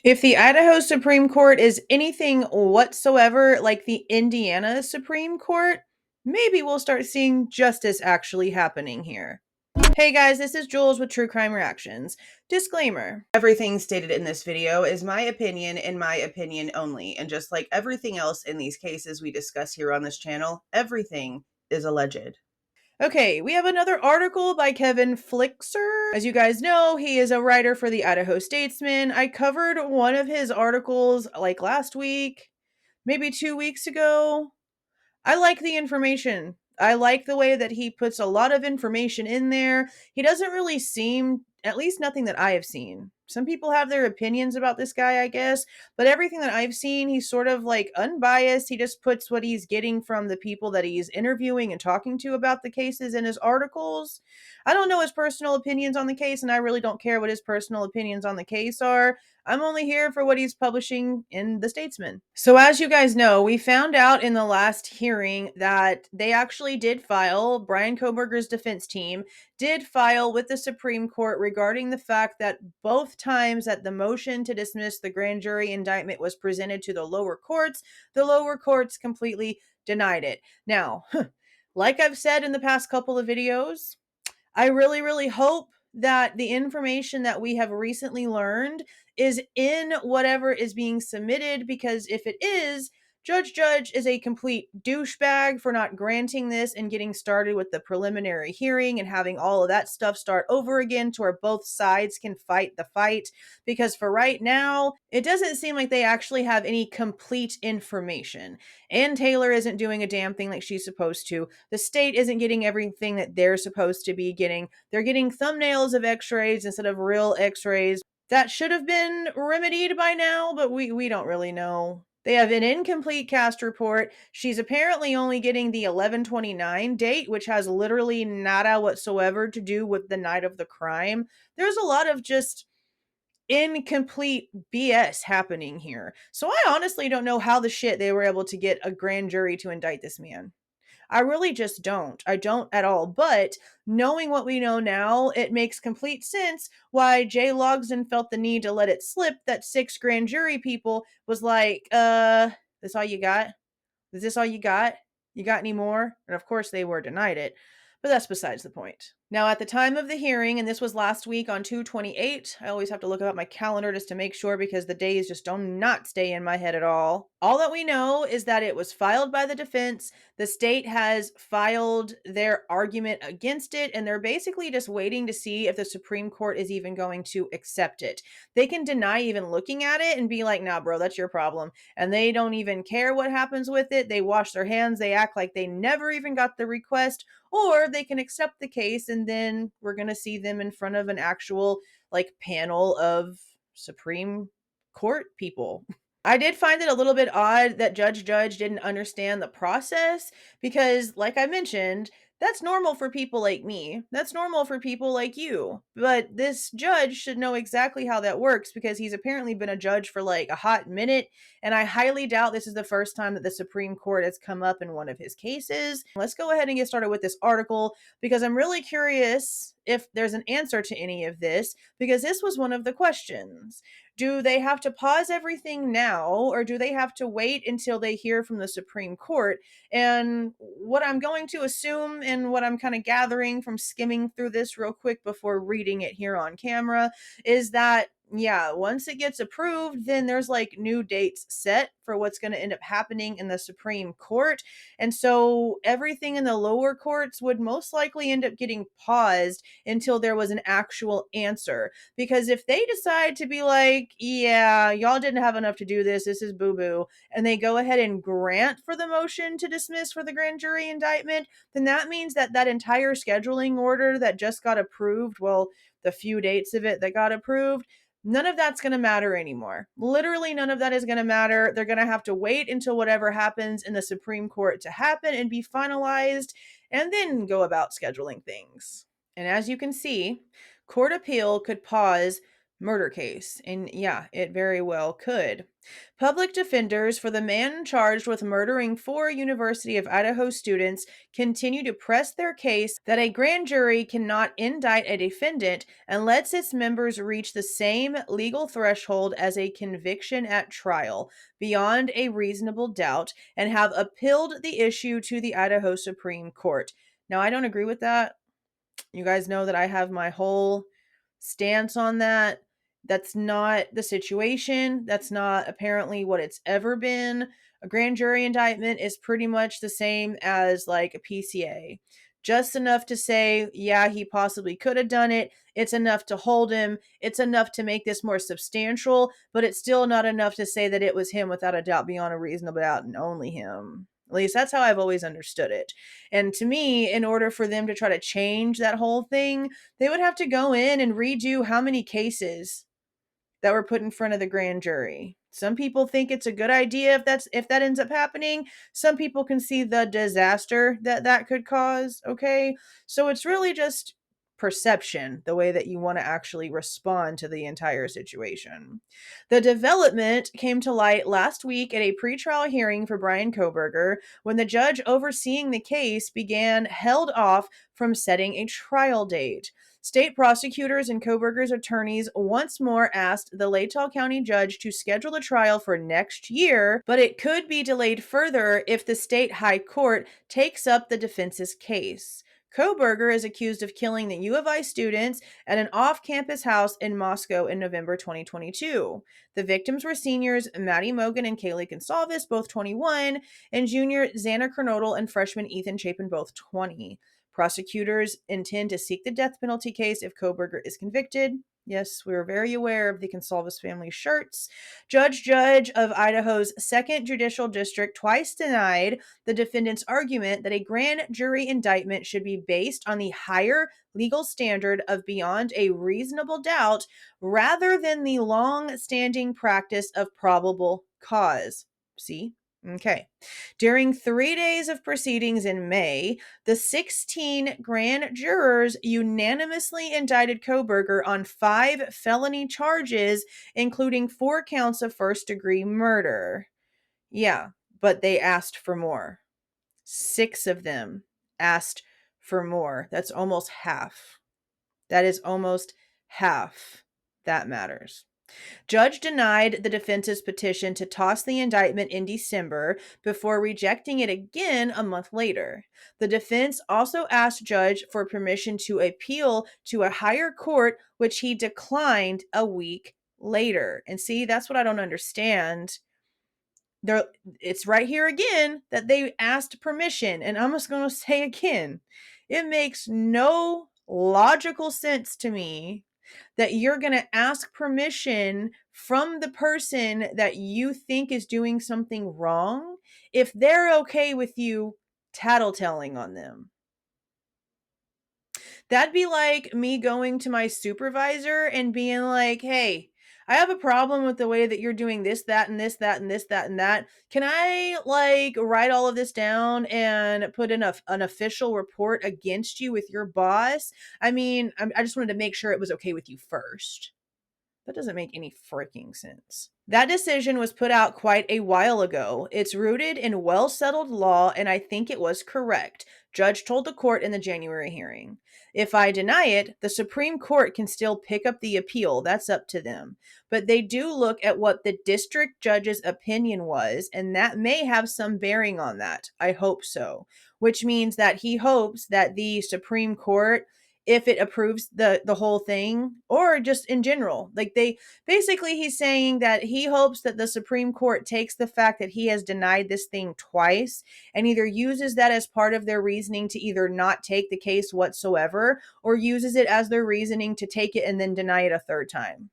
If the Idaho Supreme Court is anything whatsoever like the Indiana Supreme Court, maybe we'll start seeing justice actually happening here. Hey guys, this is Jules with True Crime Reactions. Disclaimer. Everything stated in this video is my opinion and my opinion only, and just like everything else in these cases we discuss here on this channel, everything is alleged. Okay, we have another article by Kevin Flixer. As you guys know, he is a writer for the Idaho Statesman. I covered one of his articles like last week, maybe 2 weeks ago. I like the information. I like the way that he puts a lot of information in there. He doesn't really seem, at least nothing that I have seen. Some people have their opinions about this guy, I guess, but everything that I've seen, he's sort of like unbiased. He just puts what he's getting from the people that he's interviewing and talking to about the cases in his articles. I don't know his personal opinions on the case, and I really don't care what his personal opinions on the case are. I'm only here for what he's publishing in the Statesman. So as you guys know, we found out in the last hearing that they actually did file, Bryan Kohberger's defense team did file with the Supreme Court regarding the fact that both times that the motion to dismiss the grand jury indictment was presented to the lower courts completely denied it. Now, like I've said in the past couple of videos, I really, really hope that the information that we have recently learned is in whatever is being submitted, because if it is, Judge is a complete douchebag for not granting this and getting started with the preliminary hearing and having all of that stuff start over again to where both sides can fight the fight. Because for right now, it doesn't seem like they actually have any complete information. Ann Taylor isn't doing a damn thing like she's supposed to. The state isn't getting everything that they're supposed to be getting. They're getting thumbnails of x-rays instead of real x-rays. That should have been remedied by now, but we don't really know. They have an incomplete cast report. She's apparently only getting the 11/29 date, which has literally nada whatsoever to do with the night of the crime. There's a lot of just incomplete BS happening here. So I honestly don't know how the shit they were able to get a grand jury to indict this man. I really just don't. I don't at all. But knowing what we know now, it makes complete sense why Jay Logsdon felt the need to let it slip that 6 grand jury people was like, this all you got? Is this all you got? You got any more? And of course they were denied it. But that's besides the point. Now, at the time of the hearing, and this was last week on 2/28, I always have to look up my calendar just to make sure because the days just do not stay in my head at all. All that we know is that it was filed by the defense. The state has filed their argument against it, and they're basically just waiting to see if the Supreme Court is even going to accept it. They can deny even looking at it and be like, nah, bro, that's your problem. And they don't even care what happens with it. They wash their hands. They act like they never even got the request, or they can accept the case, and then we're going to see them in front of an actual like panel of Supreme Court people. I did find it a little bit odd that Judge didn't understand the process because, like I mentioned, that's normal for people like me. That's normal for people like you. But this judge should know exactly how that works because he's apparently been a judge for like a hot minute. And I highly doubt this is the first time that the Supreme Court has come up in one of his cases. Let's go ahead and get started with this article because I'm really curious if there's an answer to any of this, because this was one of the questions. Do they have to pause everything now, or do they have to wait until they hear from the Supreme Court? And what I'm going to assume and what I'm kind of gathering from skimming through this real quick before reading it here on camera is that, yeah, once it gets approved, then there's like new dates set for what's going to end up happening in the Supreme Court. And so everything in the lower courts would most likely end up getting paused until there was an actual answer. Because if they decide to be like, yeah, y'all didn't have enough to do this, this is boo-boo, and they go ahead and grant for the motion to dismiss for the grand jury indictment, then that means that that entire scheduling order that just got approved, well, the few dates of it that got approved, none of that's going to matter anymore. Literally none of that is going to matter. They're going to have to wait until whatever happens in the Supreme Court to happen and be finalized, and then go about scheduling things. And as you can see, court appeal could pause murder case. And yeah, it very well could. Public defenders for the man charged with murdering 4 University of Idaho students continue to press their case that a grand jury cannot indict a defendant unless its members reach the same legal threshold as a conviction at trial, beyond a reasonable doubt, and have appealed the issue to the Idaho Supreme Court. Now, I don't agree with that. You guys know that I have my whole stance on that. That's not the situation. That's not apparently what it's ever been. A grand jury indictment is pretty much the same as like a PCA. Just enough to say, yeah, he possibly could have done it. It's enough to hold him. It's enough to make this more substantial, but it's still not enough to say that it was him without a doubt, beyond a reasonable doubt, and only him. At least that's how I've always understood it. And to me, in order for them to try to change that whole thing, they would have to go in and redo how many cases that were put in front of the grand jury. Some people think it's a good idea if that ends up happening. Some people can see the disaster that could cause, okay? So it's really just perception, the way that you want to actually respond to the entire situation. The development came to light last week at a pretrial hearing for Bryan Kohberger when the judge overseeing the case held off from setting a trial date. State prosecutors and Kohberger's attorneys once more asked the Latah County judge to schedule the trial for next year, but it could be delayed further if the state high court takes up the defense's case. Kohberger is accused of killing the U of I students at an off-campus house in Moscow in November 2022. The victims were seniors Maddie Mogen and Kaylee Goncalves, both 21, and junior Xana Kernodle and freshman Ethan Chapin, both 20. Prosecutors intend to seek the death penalty case if Kohberger is convicted. Yes, we are very aware of the Goncalves family shirts. Judge of Idaho's 2nd Judicial District twice denied the defendant's argument that a grand jury indictment should be based on the higher legal standard of beyond a reasonable doubt rather than the long-standing practice of probable cause. See? Okay. During 3 days of proceedings in May, the 16 grand jurors unanimously indicted Kohberger on 5 felony charges, including 4 counts of first-degree murder. Yeah, but they asked for more. 6 of them asked for more. That's almost half. That is almost half. That matters. Judge denied the defense's petition to toss the indictment in December before rejecting it again a month later. The defense also asked Judge for permission to appeal to a higher court, which he declined a week later. And see, that's what I don't understand. It's right here again that they asked permission. And I'm just going to say again, it makes no logical sense to me that you're going to ask permission from the person that you think is doing something wrong if they're okay with you tattletelling on them. That'd be like me going to my supervisor and being like, hey, I have a problem with the way that you're doing this, that, and this, that, and this, that, and that. Can I write all of this down and put in an official report against you with your boss? I mean, I just wanted to make sure it was okay with you first. That doesn't make any freaking sense. That decision was put out quite a while ago. It's rooted in well-settled law, and I think it was correct, Judge told the court in the January hearing. If I deny it, the Supreme Court can still pick up the appeal. That's up to them. But they do look at what the district judge's opinion was, and that may have some bearing on that. I hope so. Which means that he hopes that the Supreme Court, if it approves the whole thing, or just in general, he's saying that he hopes that the Supreme Court takes the fact that he has denied this thing twice and either uses that as part of their reasoning to either not take the case whatsoever, or uses it as their reasoning to take it and then deny it a third time.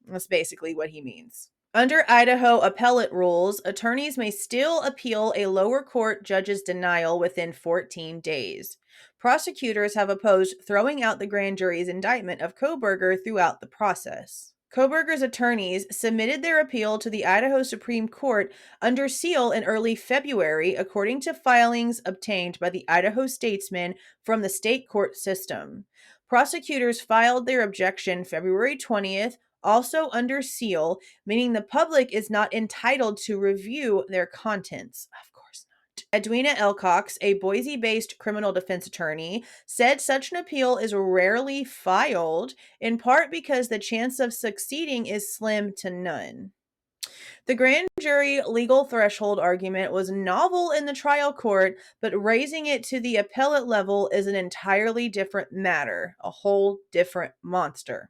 That's basically what he means. Under Idaho appellate rules, attorneys may still appeal a lower court judge's denial within 14 days. Prosecutors have opposed throwing out the grand jury's indictment of Kohberger throughout the process. Kohberger's attorneys submitted their appeal to the Idaho Supreme Court under seal in early February, according to filings obtained by the Idaho Statesman from the state court system. Prosecutors filed their objection February 20th, also under seal, meaning the public is not entitled to review their contents. Of course not. Edwina Elcox, a Boise-based criminal defense attorney, said such an appeal is rarely filed, in part because the chance of succeeding is slim to none. The grand jury legal threshold argument was novel in the trial court, but raising it to the appellate level is an entirely different matter, a whole different monster.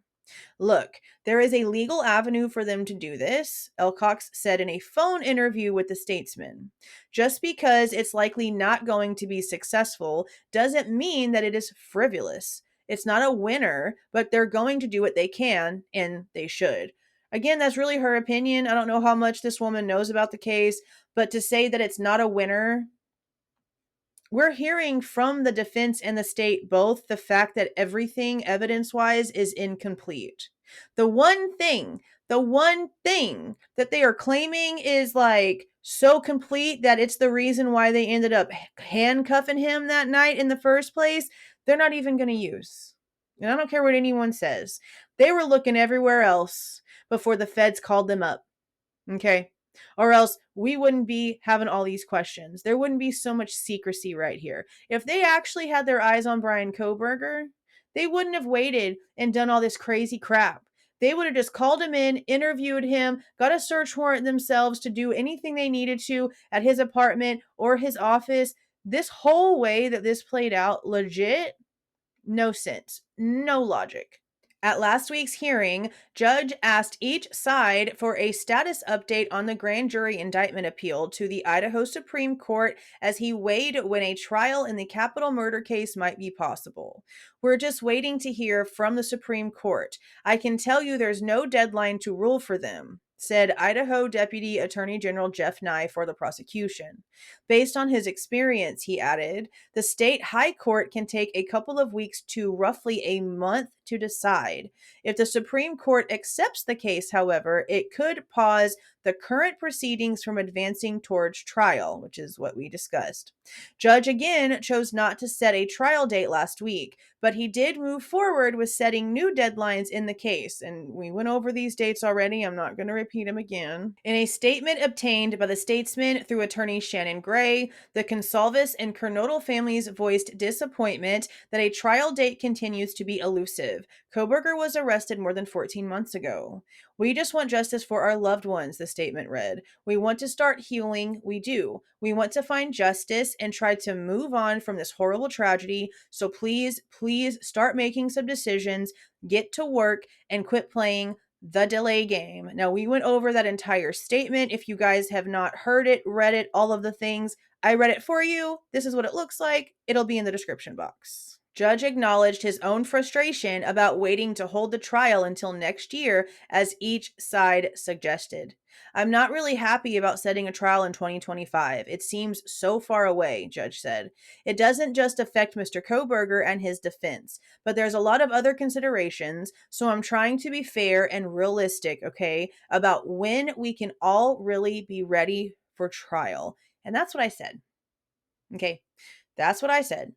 Look, there is a legal avenue for them to do this, Elcox said in a phone interview with the Statesman. Just because it's likely not going to be successful doesn't mean that it is frivolous. It's not a winner, but they're going to do what they can, and they should. Again, that's really her opinion. I don't know how much this woman knows about the case, but to say that it's not a winner, we're hearing from the defense and the state both the fact that everything evidence-wise is incomplete. The one thing that they are claiming is like so complete that it's the reason why they ended up handcuffing him that night in the first place, they're not even going to use. And I don't care what anyone says. They were looking everywhere else before the feds called them up. Okay? Or else we wouldn't be having all these questions. There wouldn't be so much secrecy right here. If they actually had their eyes on Bryan Kohberger, they wouldn't have waited and done all this crazy crap. They would have just called him in, interviewed him, got a search warrant themselves to do anything they needed to at his apartment or his office. This whole way that this played out, legit, no sense, no logic. At last week's hearing, Judge asked each side for a status update on the grand jury indictment appeal to the Idaho Supreme Court as he weighed when a trial in the capital murder case might be possible. We're just waiting to hear from the Supreme Court. I can tell you there's no deadline to rule for them, said Idaho Deputy Attorney General Jeff Nye for the prosecution. Based on his experience, he added, the state high court can take a couple of weeks to roughly a month to decide. If the Supreme Court accepts the case, however, it could pause the current proceedings from advancing towards trial, which is what we discussed. Judge again chose not to set a trial date last week, but he did move forward with setting new deadlines in the case, and we went over these dates already. I'm not going to repeat them again. In a statement obtained by the Statesman through attorney Shannon Gray, the Goncalves and Kernodle families voiced disappointment that a trial date continues to be elusive. Kohberger was arrested more than 14 months ago. We just want justice for our loved ones, the statement read. We want to start healing. We do. We want to find justice and try to move on from this horrible tragedy. So please, please start making some decisions, get to work, and quit playing the delay game. Now, we went over that entire statement. If you guys have not heard it, read it, all of the things, I read it for you. This is what it looks like. It'll be in the description box. Judge acknowledged his own frustration about waiting to hold the trial until next year, as each side suggested. I'm not really happy about setting a trial in 2025. It seems so far away, Judge said. It doesn't just affect Mr. Kohberger and his defense, but there's a lot of other considerations, so I'm trying to be fair and realistic, okay, about when we can all really be ready for trial. And that's what I said. Okay, that's what I said.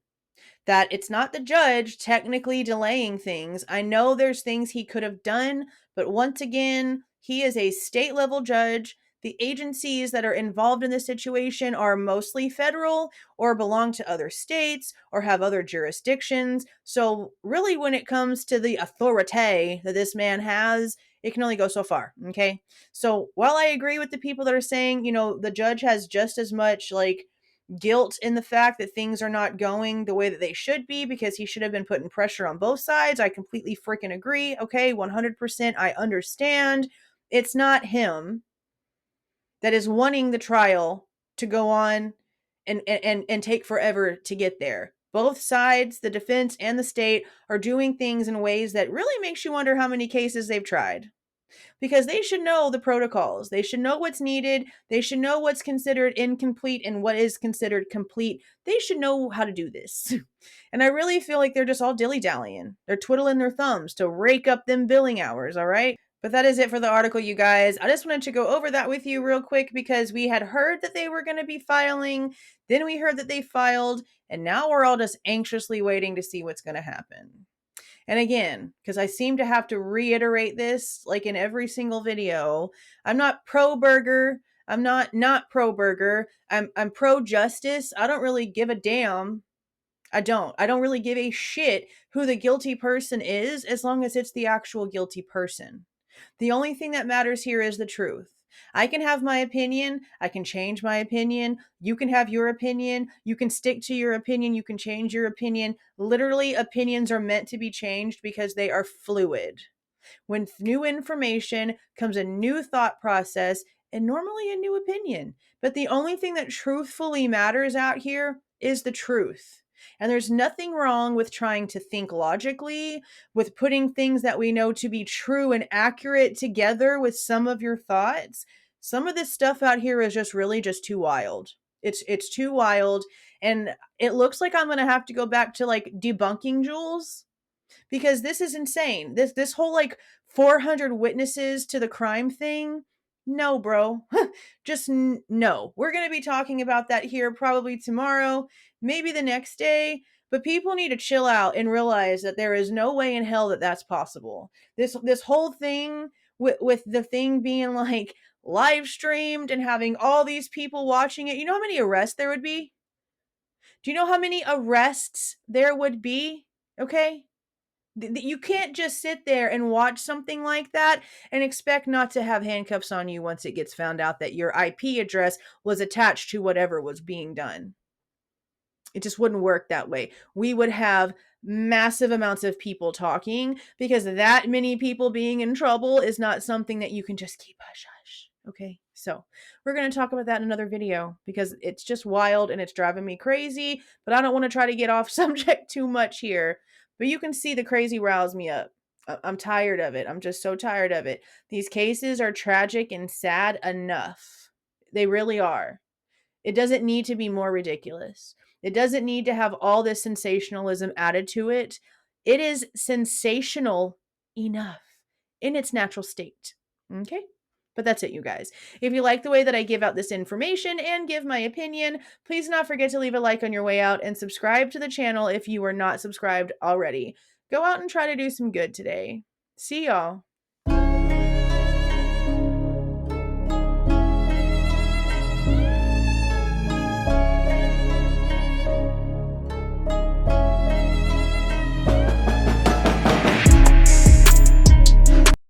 That it's not the judge technically delaying things. I know there's things he could have done, but once again, he is a state level judge. The agencies that are involved in this situation are mostly federal or belong to other states or have other jurisdictions. So really, when it comes to the authority that this man has, it can only go so far. Okay. So while I agree with the people that are saying, the judge has just as much guilt in the fact that things are not going the way that they should be because he should have been putting pressure on both sides. I completely freaking agree. Okay, 100%. I understand. It's not him that is wanting the trial to go on and take forever to get there. Both sides, the defense and the state, are doing things in ways that really makes you wonder how many cases they've tried. Because they should know the protocols. They should know what's needed. They should know what's considered incomplete and what is considered complete. They should know how to do this. And I really feel like they're just all dilly-dallying. They're twiddling their thumbs to rake up them billing hours, all right? But that is it for the article, you guys. I just wanted to go over that with you real quick because we had heard that they were going to be filing. Then we heard that they filed. And now we're all just anxiously waiting to see what's going to happen. And again, because I seem to have to reiterate this like in every single video, I'm not pro burger. I'm not pro burger. I'm pro justice. I don't really give a damn. I don't really give a shit who the guilty person is as long as it's the actual guilty person. The only thing that matters here is the truth. I can have my opinion. I can change my opinion. You can have your opinion. You can stick to your opinion. You can change your opinion. Literally, opinions are meant to be changed because they are fluid. With new information comes a new thought process and normally a new opinion. But the only thing that truthfully matters out here is the truth. And there's nothing wrong with trying to think logically, with putting things that we know to be true and accurate together with some of your thoughts. Some of this stuff out here is just really just too wild. It's too wild, and it looks like I'm going to have to go back to like debunking Jules, because this is insane. This whole like 400 witnesses to the crime thing. No, bro. Just no. We're going to be talking about that here probably tomorrow, maybe the next day, but people need to chill out and realize that there is no way in hell that that's possible. This whole thing with the thing being like live streamed and having all these people watching it. You know how many arrests there would be? Do you know how many arrests there would be? Okay? You can't just sit there and watch something like that and expect not to have handcuffs on you once it gets found out that your IP address was attached to whatever was being done. It just wouldn't work that way. We would have massive amounts of people talking, because that many people being in trouble is not something that you can just keep hush hush. Okay, so we're going to talk about that in another video because it's just wild and it's driving me crazy, but I don't want to try to get off subject too much here. But you can see the crazy riles me up. I'm tired of it. I'm just so tired of it. These cases are tragic and sad enough. They really are. It doesn't need to be more ridiculous. It doesn't need to have all this sensationalism added to it. It is sensational enough in its natural state. Okay? But that's it, you guys. If you like the way that I give out this information and give my opinion, please not forget to leave a like on your way out and subscribe to the channel if you are not subscribed already. Go out and try to do some good today. See y'all.